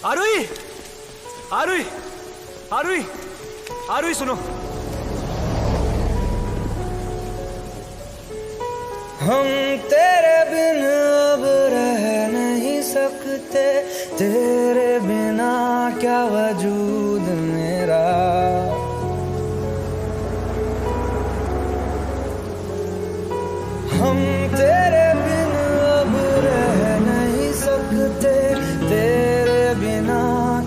आरुई, आरुई, आरुई, आरुई सुनो। हम तेरे बिन अब रह नहीं सकते, तेरे बिना क्या वजूद मेरा। हम तेरे बिन अब रह नहीं सकते, तेरे बिना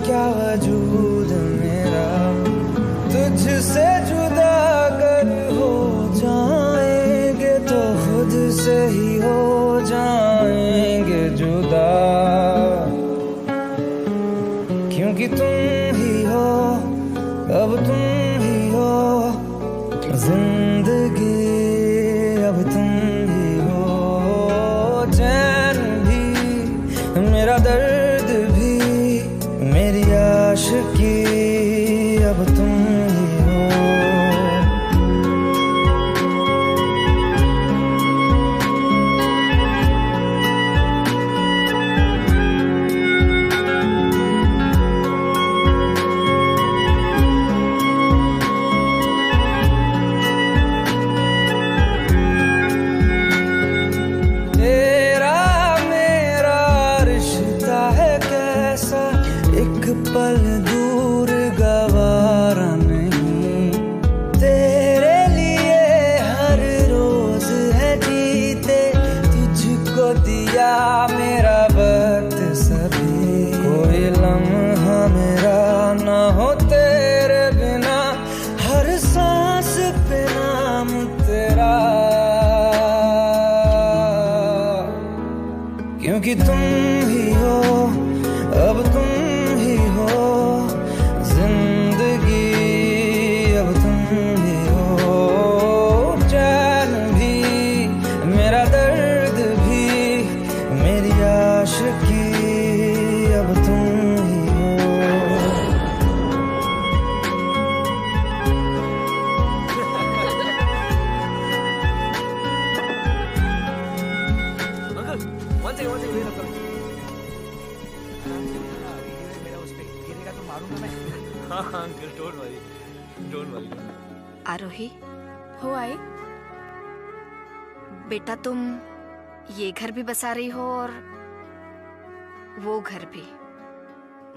क्या वजूद मेरा। तुझसे जुदा अगर हो जाएंगे तो खुद से ही हो जाएंगे जुदा, क्योंकि तुम ही हो, अब तुम ही हो जिंदगी, अब तुम ही हो चैन भी, मेरा दर्द भी, मेरी आशिकी, अब तुम ही हो। तेरा मेरा रिश्ता है कैसा, एक पल दूर गवारा नहीं। तेरे लिए हर रोज है जीते, तुझको दिया मेरा वक्त सभी। कोई लम्हा मेरा ना हो तेरे बिना, हर सांस पे नाम तेरा, क्योंकि तुम ही हो, अब तुम ही हो जिंदगी, अब तुम ही हो चैन भी, मेरा दर्द भी, मेरी आशिकी, अब तुम ही हो। Uncle, one second wait uncle. मेरा उस पे गिरेगा तो मारूंगा मैं। हाँ uncle, don't worry, don't worry. Aarohi, हो आई? बेटा तुम ये घर भी बसा रही हो और वो घर भी,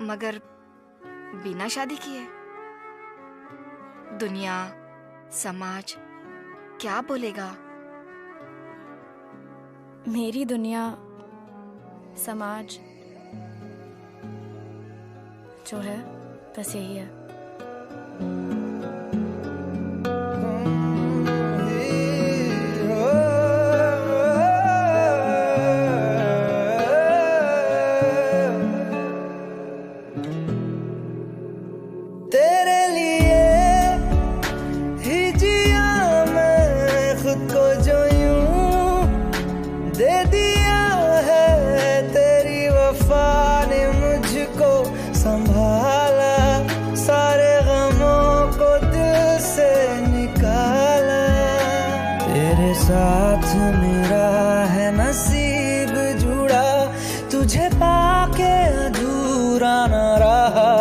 मगर बिना शादी किए। दुनिया, समाज क्या बोलेगा? मेरी दुनिया, समाज जो है बस यही है। तेरे लिए ही जिया मैं खुद को, जो यूं दे दिया है तेरी वफा ने मुझको संभाला, सारे गमों को दिल से निकाला। तेरे साथ मेरा है नसीब जुड़ा, तुझे पाके अधूरा न रहा।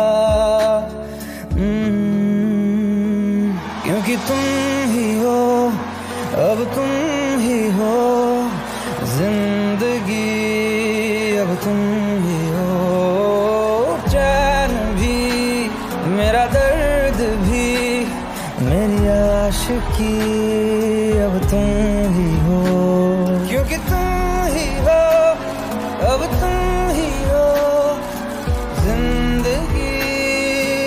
क्योंकि तुम ही हो, अब तुम ही हो जिंदगी, अब तुम ही हो चैन भी, मेरा दर्द भी, मेरी आशिकी, अब तुम ही हो। क्योंकि तुम ही हो, अब तुम ही हो जिंदगी,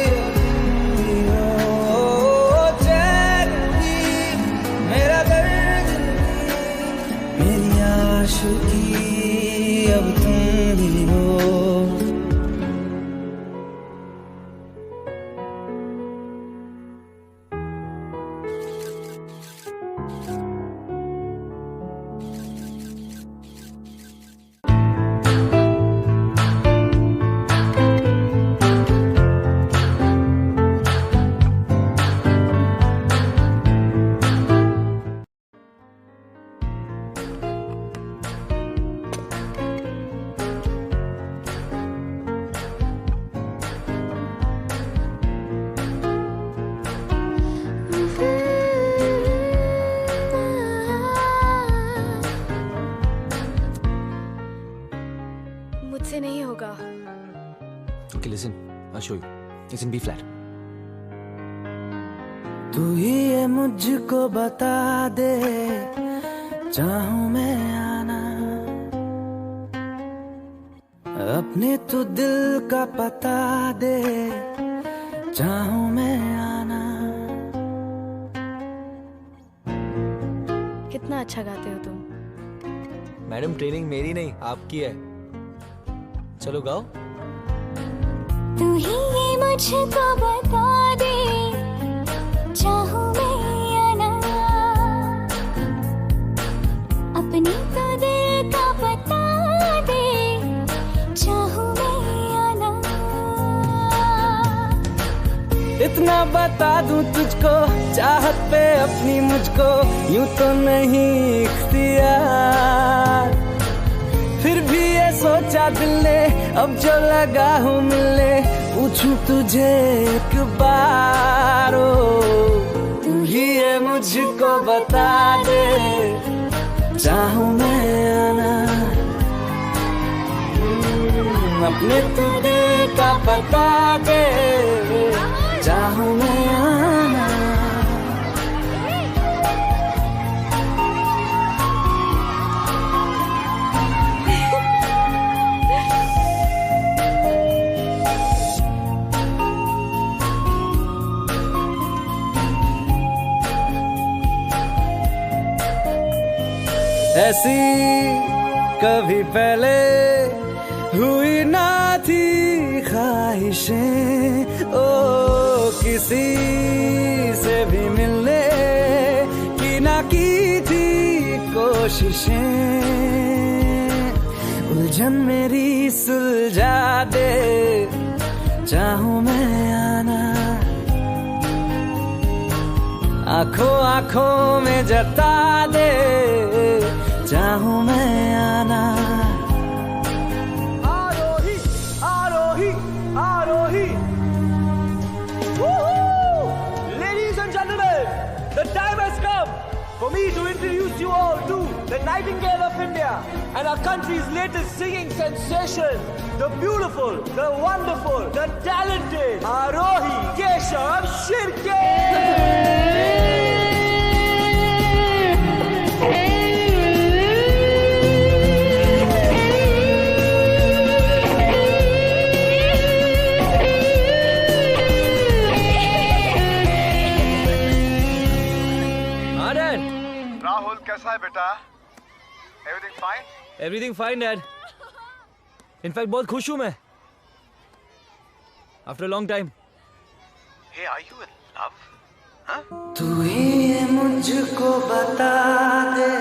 अब तुम ही हो चैन भी, मेरा दर्द भी, मेरी आशिकी, अब तुम ही हो। मुझसे नहीं होगा। Okay, listen. I'll show you. It's in B flat. तू ही ये मुझको बता दे, चाहूं मैं आना, अपने तू दिल का पता दे, चाहूं मैं आना। कितना अच्छा गाते हो तुम। मैडम ट्रेनिंग मेरी नहीं आपकी है। चलो गाओ। तू ही ये मुझको बता दे, चाहूं मैं आना, अपनी तो दिल का बता दे, चाहूं मैं आना। इतना बता दूं तुझको, चाहत पे अपनी मुझको यूं तो नहीं इख्तियार, फिर भी ये सोचा दिल ने अब जो लगा हूँ मिलने, पूछूं तुझे एक बार, तू ही ये मुझको बता दे, चाहूं मैं आना, अपने तू दिल का पता दे, चाहूं मैं आना। ऐसी कभी पहले हुई ना थी ख्वाहिशें, ओ किसी से भी मिलने की ना की थी कोशिशें, उलझन मेरी सुलझा दे, चाहूं मैं आना, आंखों आंखों में जता दे, चाहूं मैं आना। आरोही आरोही आरोही। Woohoo! Ladies and gentlemen, the time has come for me to introduce you all to the Nightingale of India and our country's latest singing sensation, the beautiful, the wonderful, the talented Arohi Keshav Shirke. Rahul कैसा है बेटा? Everything fine? Everything fine, Dad. In fact, बहुत खुश हूँ मैं. After a long time. Hey, are you in love? Huh? तू ही ये मुझको बता दे।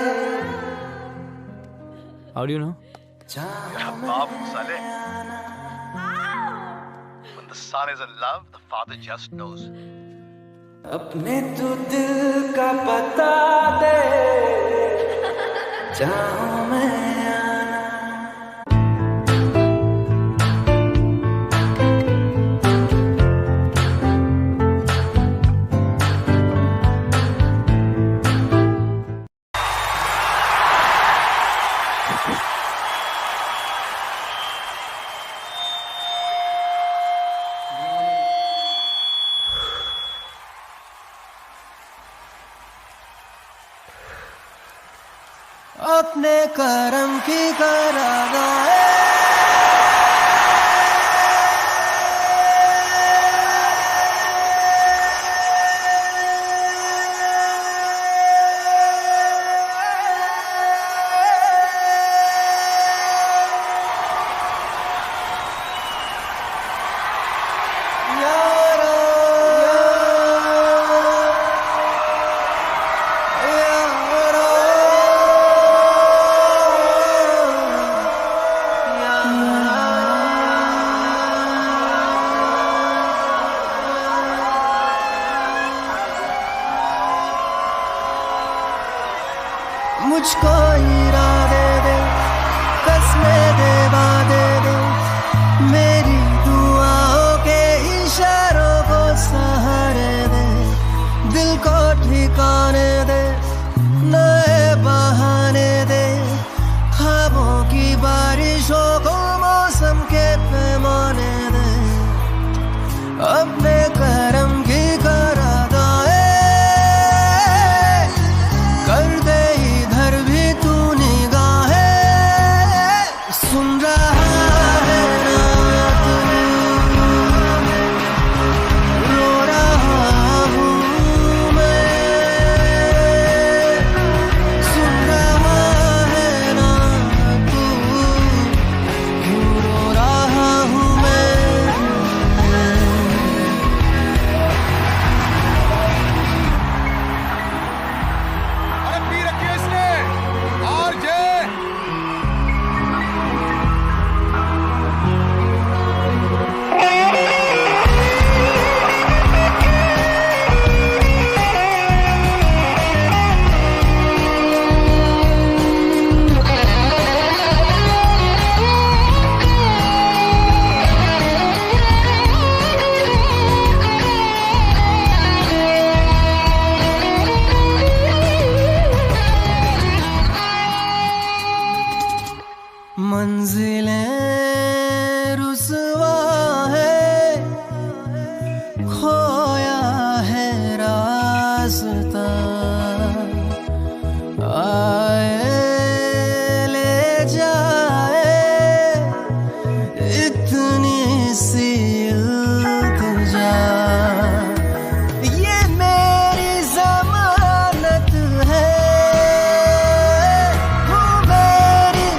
How do you know? तेरा बाप साले. When the son is in love, the father just knows. अपने तू दिल का पता दे, चाहूं मैं आना। अपने करम की करादाए, मुझको इरादे दे, कसमें दे, वादे दे, मेरी दुआओं के इशारों को सहारे दे, दिल को ठिकाने दे, नए बहाने दे, ख्वाबों की बारिशों को मंजिलें रुसवा है, खोया है रास्ता, आए ले जाए इतनी सी इल्तिजा, ये मेरी जमानत है, वो मेरी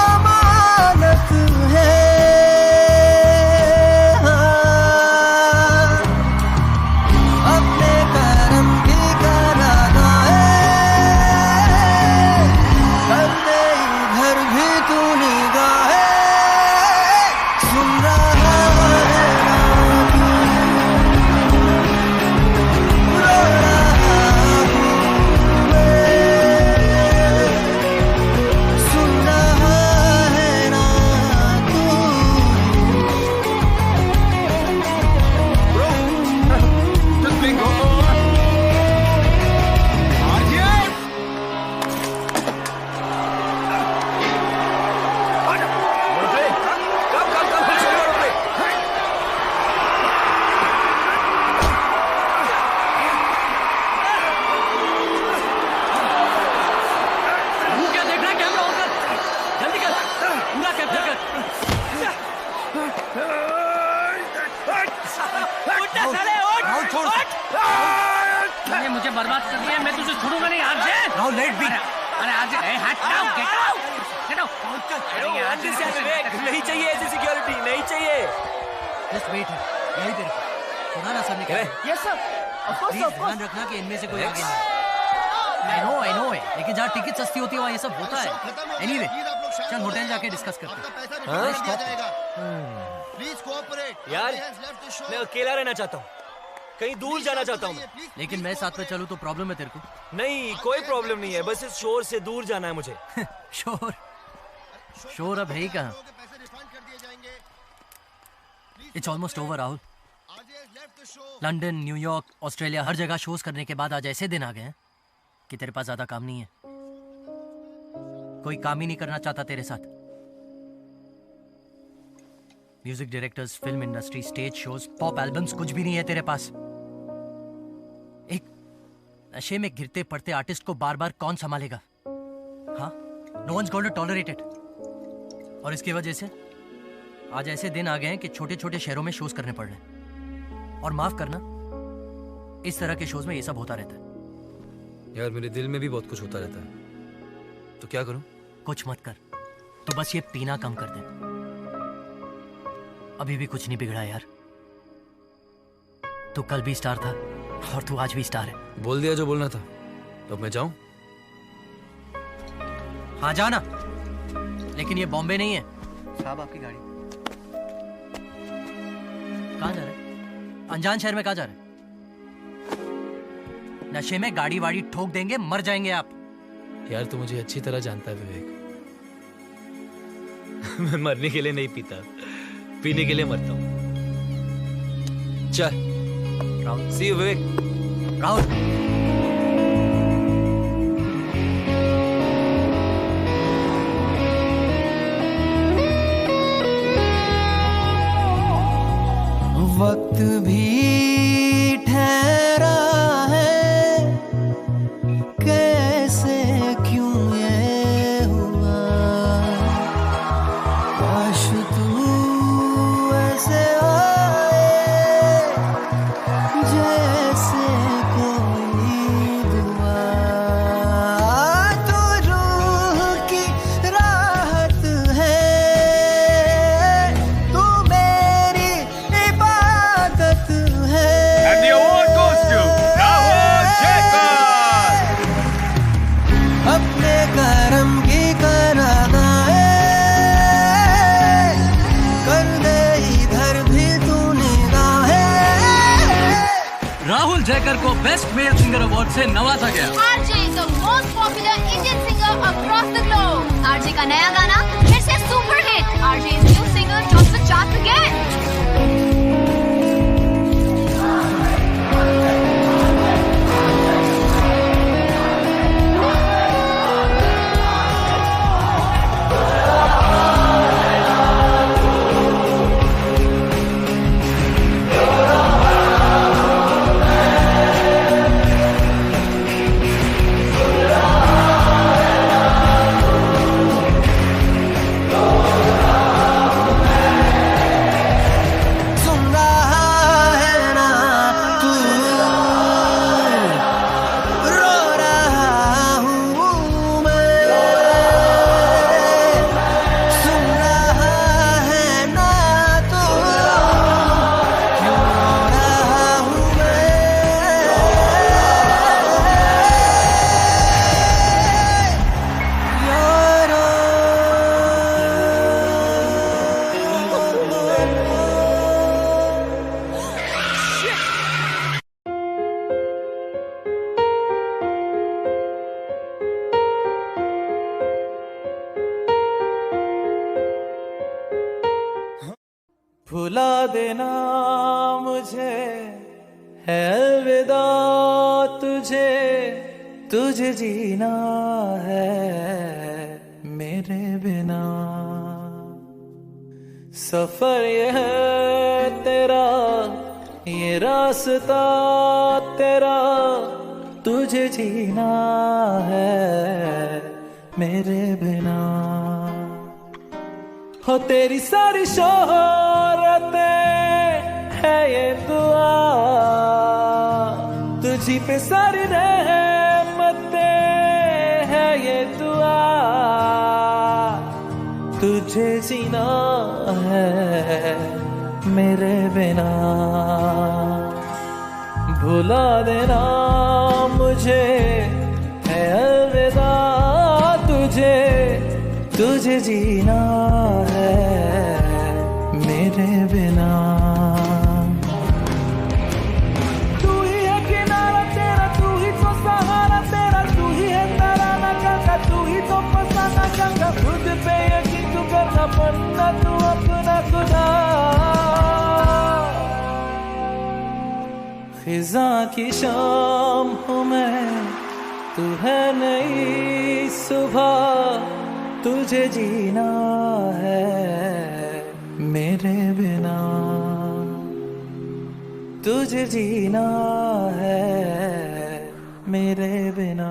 अमानत है, हाँ। अपने करम की करादाए, करते इधर भी तू निगाहे, सुन रहा है ना तू, रो रहा हूँ मैं, सुन रहा है ना तू। क्या देख रहा है? कैमरा ऑन कर, जल्दी कर, पूरा कैप्चर कर। उठ साले, उठ, उठ। ये मुझे बर्बाद कर दिया, मैं तुझे छोड़ूंगा नहीं आज से। Now let me. अरे आज हट जाओ, गेट आउट। नहीं चाहिए ऐसी सिक्योरिटी, नहीं चाहिए। जस्ट वेट यही देर सुना ना सर ने कहा। Yes sir, of course, please ध्यान रखना कि इनमें से कोई आगे नहीं। आई नो लेकिन जहाँ टिकट सस्ती होती है वहाँ ये सब होता है। एनीवे चल होटल जाके डिस्कस करते हैं। प्लीज कोऑपरेट यार मैं अकेला रहना चाहता हूँ, कहीं दूर जाना चाहता हूँ मैं। लेकिन मैं साथ में चलूँ तो प्रॉब्लम है तेरे को? नहीं, कोई प्रॉब्लम नहीं है, बस इस शोर से दूर जाना है मुझे। शोर अब है ही कहाँ? It's almost over Rahul. London, New York, Australia, हर जगह शोज करने के बाद आज ऐसे दिन आ गए हैं कि तेरे पास ज्यादा काम नहीं है। कोई काम ही नहीं करना चाहता तेरे साथ। Music directors, film industry, stage shows, pop albums, कुछ भी नहीं है तेरे पास। एक नशे में गिरते पड़ते आर्टिस्ट को बार बार कौन संभालेगा? हाँ, no one's going to tolerate it. और इसकी वजह से आज ऐसे दिन आ गए हैं कि छोटे छोटे शहरों में शोज करने पड़ रहे हैं। और माफ करना, इस तरह के शोज में ये सब होता रहता है। यार मेरे दिल में भी बहुत कुछ होता रहता है, तो क्या करूं? कुछ मत कर, तो बस ये पीना कम कर दे। अभी भी कुछ नहीं बिगड़ा यार। तू कल भी स्टार था और तू आज भी स्टार है। बोल दिया जो बोलना था, तो अब मैं जाऊं? हाँ जाना, लेकिन ये बॉम्बे नहीं है। साहब आपकी गाड़ी कहाँ जा रहे हैं? अनजान शहर में कहाँ जा रहे हैं? नशे में गाड़ी वाड़ी ठोक देंगे, मर जाएंगे आप। यार तू मुझे अच्छी तरह जानता है विवेक। मैं मरने के लिए नहीं पीता, पीने के लिए मरता हूँ। चल राहुल, सी यू विवेक। राहुल वक्त भी ठहरा है, कैसे क्यों ये हुआ? काश तू ऐसे आए जैसे कोई दुआ, तू रूह की राहत है, तू मेरी इबादत है। And the award goes to Rahul Jacob. अपने करम की करादाए कर दे इधर भी तू निगाहें। राहुल जयकर को बेस्ट मेल सिंगर अवार्ड से नवाजा गया। RJ is the most popular Indian singer across the globe. RJ का नया गाना फिर से super hit. RJ's new singer tops the charts again. सुन रहा है ना तू, रो रहा हूँ मैं। सुन रहा है ना तू, क्यों रो रहा हूँ मैं। यारो भुला देना मुझे है अलविदा तुझे, तुझे जीना है मेरे बिना। सफर ये है तेरा, ये रास्ता तेरा, तुझे जीना है मेरे बिना। हो तेरी सारी शोहरतें है ये दुआ, तुझी पे सारी रहमतें है ये दुआ, तुझे जीना है मेरे बिना। भुला देना मुझे है अलविदा तुझे, तुझे जीना है मेरे बिना। तू ही है किनारा तेरा, तू ही तो सहारा तेरा, तू ही है तराना गंगा, तू ही तो फसाना गंगा। खुद पे यकीन तू करना, बनना तू अपना खुदा। खिजा की शाम हूँ मैं, तू है नई सुबह, तुझे जीना है मेरे बिना, तुझे जीना है मेरे बिना।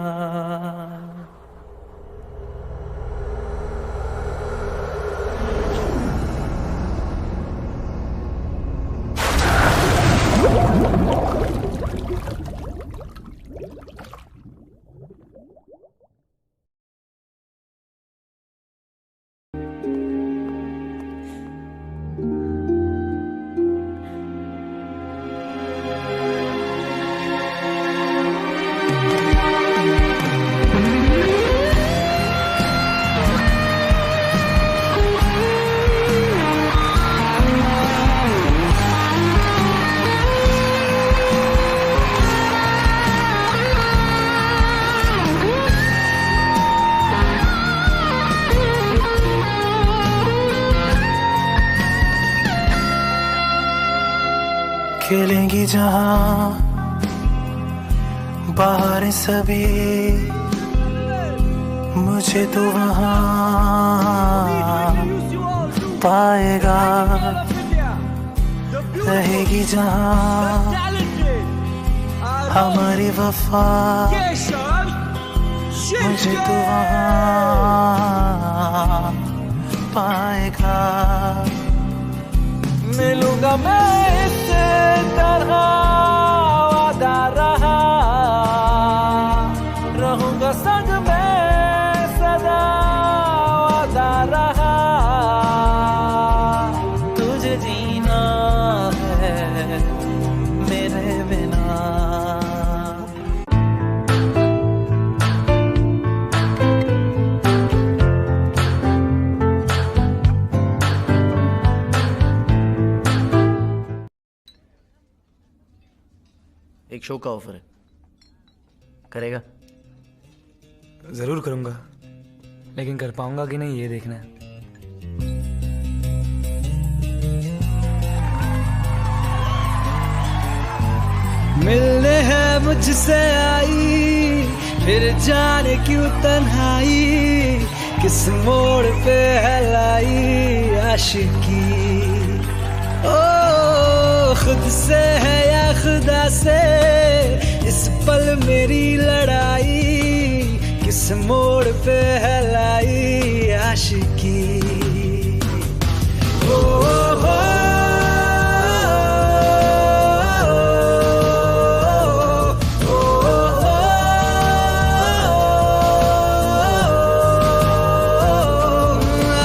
खेलेंगी जहाँ बाहर सभी, मुझे तो वहाँ पाएगा। रहेगी जहाँ हमारी वफा, मुझे तो वहाँ पाएगा। मिलूंगा मैं इससे तरह वादा रहा, रहूंगा संग में सदा वादा रहा, तुझे जीना है मेरे बिना। एक शो का ऑफर है, करेगा? जरूर करूंगा, लेकिन कर पाऊंगा कि नहीं ये देखना है। मिलने है मुझसे आई, फिर जाने क्यों तन्हाई, किस मोड़ पे है लाई आशिकी। ओ खुद से है या खुदा से, इस पल मेरी लड़ाई, किस मोड़ पे है लाई आशिकी। ओ हो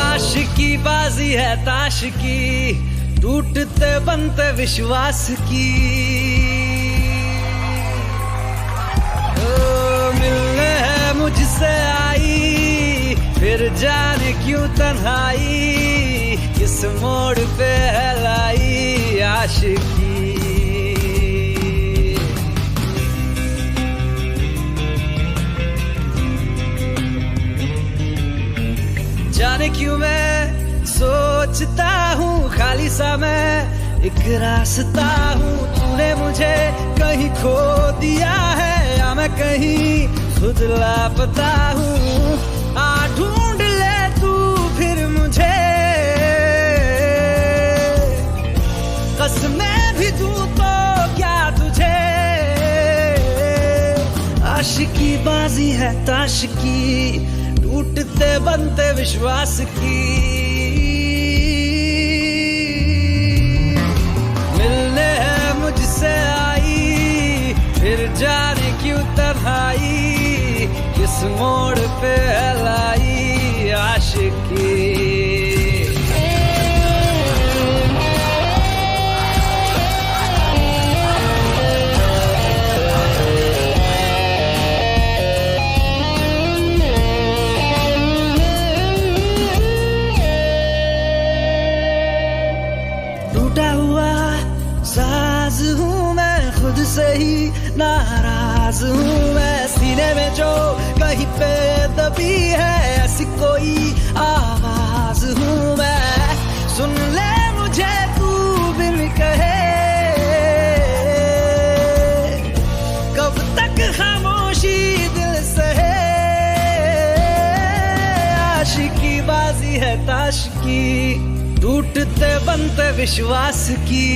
आशिकी बाजी है ताश की, टूटते बनते विश्वास की। मिलने है मुझसे आई, फिर जाने क्यों तन्हाई, किस मोड़ पे है लाई आशिकी। जाने क्यों मैं सोचता हूँ खाली सा मैं एक रास्ता हूँ, तूने मुझे कहीं खो दिया है या मैं कहीं खुद लापता हूँ। आ ढूंढ ले तू फिर मुझे, कसमें भी दूँ तो क्या तुझे। आशिकी बाजी है ताश की, टूटते बनते विश्वास की। मिलने है मुझसे आई, फिर जाने क्यों तन्हाई, किस मोड़ पे है लाई आशिकी। टूटा हुआ साज हूँ मैं, खुद से ही नाराज हूँ मैं, सीने में जो कहीं पे दबी है ऐसी कोई आवाज हूँ मैं। सुन ले मुझे तू बिन कहे, कब तक खामोशी दिल सहे। आशिकी बाजी है ताश की, टूटते बनते विश्वास की।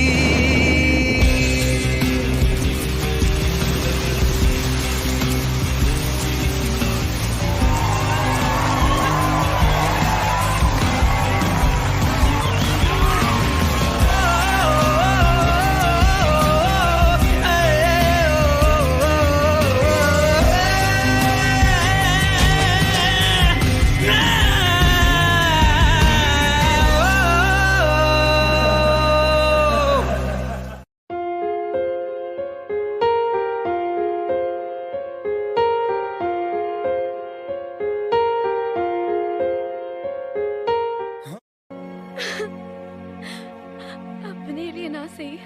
अपने लिए ना सही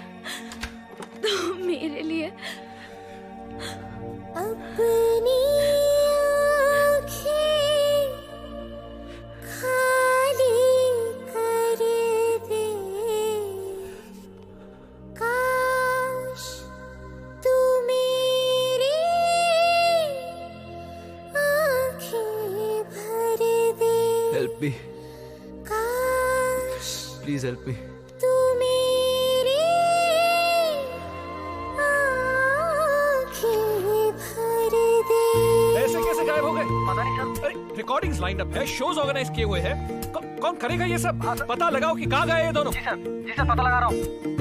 तो मेरे लिए। अपनी आँखें खाली कर दे, काश तू मेरी आँखें भर दे। हेल्प मी काश प्लीज, हेल्प मी। तू मेरी आँखें भर दे। ऐसे कैसे गायब हो गए? पता नहीं सर। रिकॉर्डिंग्स लाइन अप है, शोज ऑर्गेनाइज किए हुए हैं। कौन करेगा ये सब? पता लगाओ कि कहाँ गए ये दोनों। जी सर पता लगा रहा हूँ।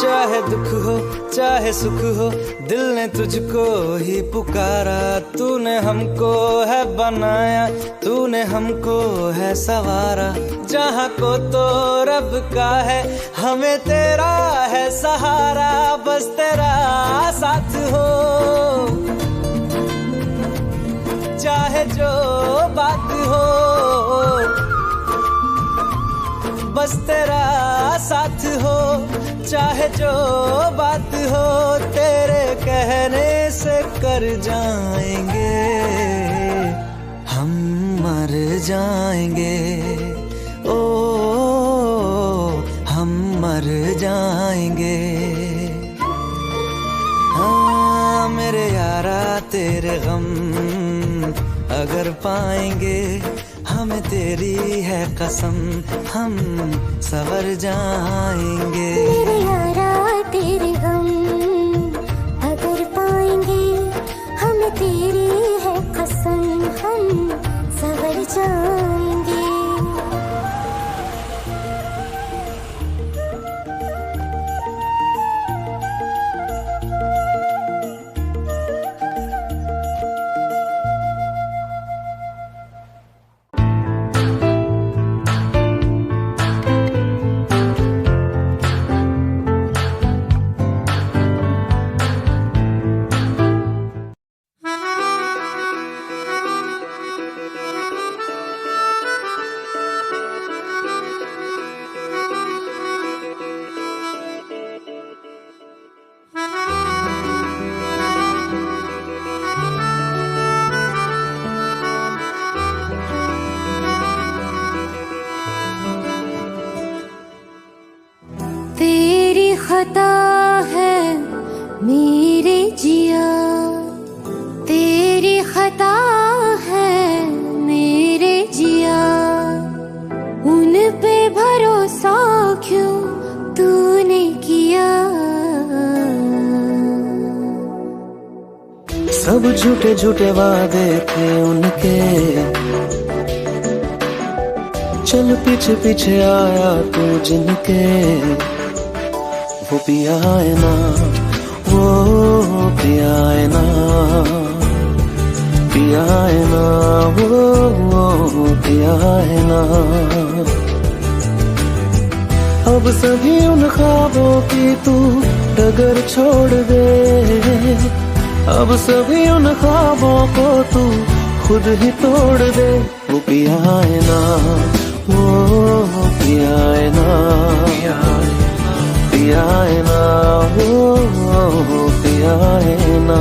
चाहे दुख हो चाहे सुख हो, दिल ने तुझको ही पुकारा। तूने हमको है बनाया, तूने हमको है सवारा। जहाँ को तो रब का है, हमें तेरा है सहारा। बस तेरा साथ हो, चाहे जो बात हो, बस तेरा साथ हो, चाहे जो बात हो। तेरे कहने से कर जाएंगे, हम मर जाएंगे। ओ हम मर जाएंगे। हाँ मेरे यारा तेरे गम अगर पाएंगे, हमें तेरी है कसम, हम सवर जाएंगे। मेरे यारा तेरे गम अगर पाएंगे, हमें तेरी है कसम, हम सवर जाएंगे। खता है मेरे जिया, तेरी खता है मेरे जिया, उन पे भरोसा क्यों तूने किया। सब झूठे झूठे वादे थे उनके, चल पीछे पीछे आया तू जिनके, वो पिया है ना, वो पिया है ना, पिया है ना, वो पिया है ना। अब सभी उन ख्वाबों की तू डगर छोड़ दे, अब सभी उन ख्वाबों को तू खुद ही तोड़ दे। वो पिया है ना, वो पिया है ना, पिया है ना, वो पिया है ना।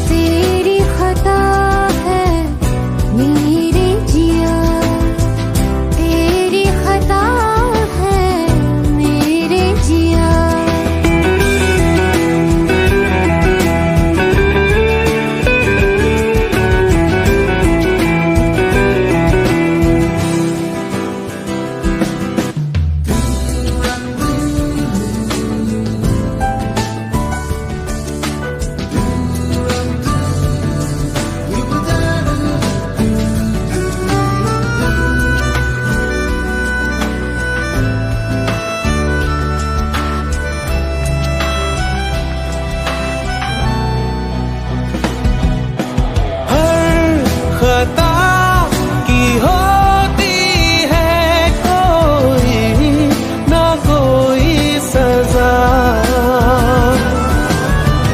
तेरी खता है मेरे जिया, तेरी खता है मेरे जिया। खता की होती है कोई ना कोई सजा,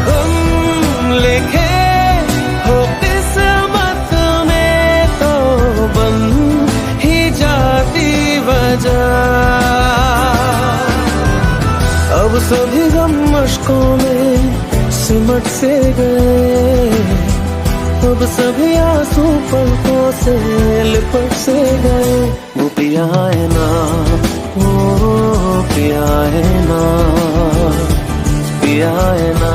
हम लिखे हो किस्मत में तो बन ही जाती वजह। अब सभी गम मशकों में सिमट से गए, अब सभी आंसू पलकों से लिपट से गए। वो पिया है ना, वो पिया है ना, पिया है ना,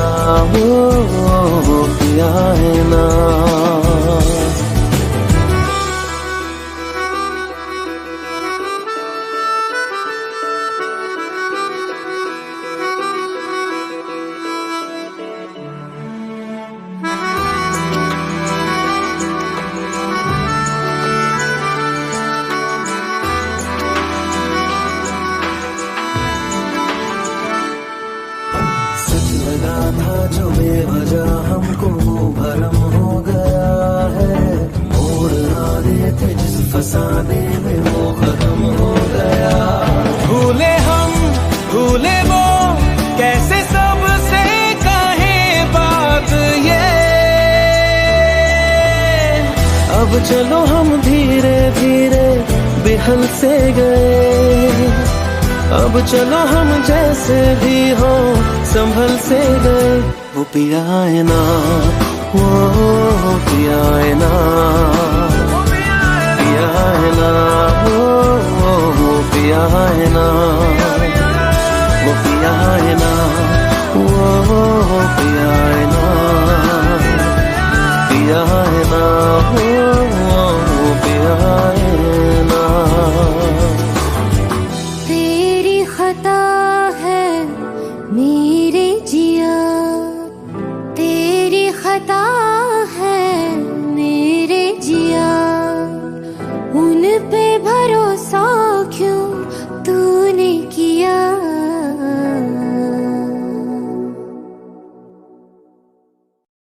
वो पिया है ना। लगा था जो बेवजह हमको वो भरम हो गया है, मोड़ आने थे जिस फसाने में वो खत्म हो गया। भूले हम भूले वो कैसे सबसे कहे बात ये, अब चलो हम धीरे धीरे बिहल से गए, अब चलो हम जैसे भी हो संभल से गए। वो पिया है ना, वो पिया है ना, पिया है ना, वो पिया है ना, वो पिया है ना, वो पिया है ना, पिया है ना, वो